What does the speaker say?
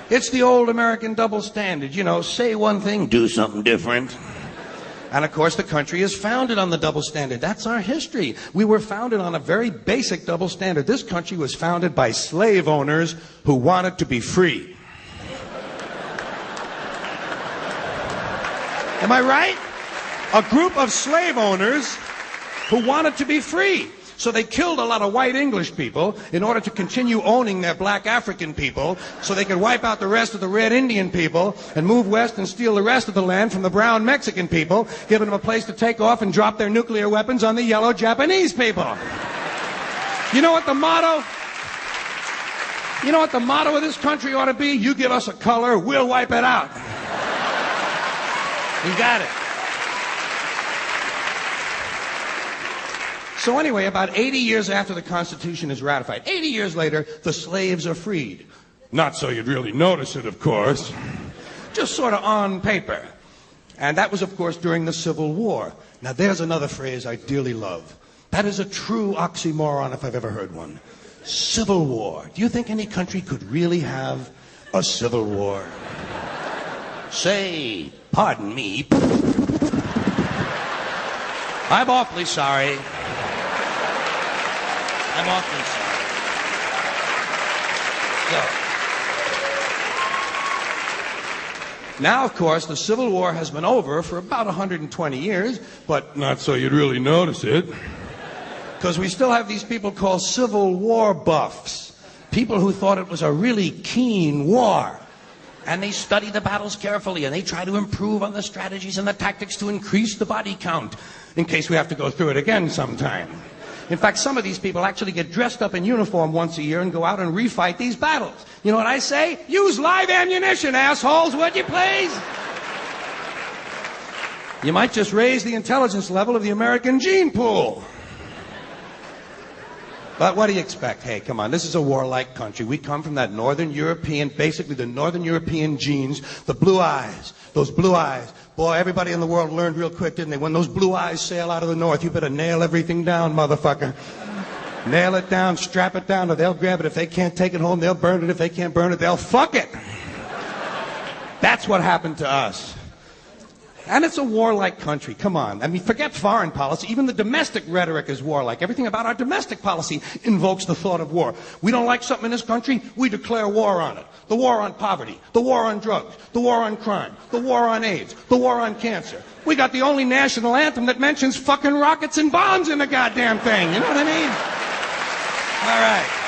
It's the old American double standard. You know, say one thing, do something different. And of course, the country is founded on the double standard. That's our history. We were founded on a very basic double standard. This country was founded by slave owners who wanted to be free. Am I right? A group of slave owners who wanted to be free. So they killed a lot of white English people in order to continue owning their black African people so they could wipe out the rest of the red Indian people and move west and steal the rest of the land from the brown Mexican people, giving them a place to take off and drop their nuclear weapons on the yellow Japanese people. You know what the motto? You know what the motto of this country ought to be? You give us a color, we'll wipe it out. You got it. So anyway, about 80 years after the Constitution is ratified, 80 years later, the slaves are freed. Not so you'd really notice it, of course. Just sort of on paper. And that was, of course, during the Civil War. Now, there's another phrase I dearly love. That is a true oxymoron if I've ever heard one. Civil War. Do you think any country could really have a civil war? Say, pardon me. I'm awfully sorry. I'm awfully sorry. So, now, of course, the Civil War has been over for about 120 years, but not so you'd really notice it. Because we still have these people called Civil War buffs. People who thought it was a really keen war. And they study the battles carefully, and they try to improve on the strategies and the tactics to increase the body count, in case we have to go through it again sometime. In fact, some of these people actually get dressed up in uniform once a year and go out and refight these battles. You know what I say? Use live ammunition, assholes, would you please? You might just raise the intelligence level of the American gene pool. But what do you expect? Hey, come on, this is a warlike country. We come from that Northern European, basically the Northern European genes, the blue eyes, those blue eyes. Boy, everybody in the world learned real quick, didn't they? When those blue eyes sail out of the north, you better nail everything down, motherfucker. Nail it down, strap it down, or they'll grab it. If they can't take it home, they'll burn it. If they can't burn it, they'll fuck it. That's what happened to us. And it's a warlike country. Come on. I mean, forget foreign policy. Even the domestic rhetoric is warlike. Everything about our domestic policy invokes the thought of war. We don't like something in this country, we declare war on it. The war on poverty, the war on drugs, the war on crime, the war on AIDS, the war on cancer. We got the only national anthem that mentions fucking rockets and bombs in the goddamn thing. You know what I mean? All right.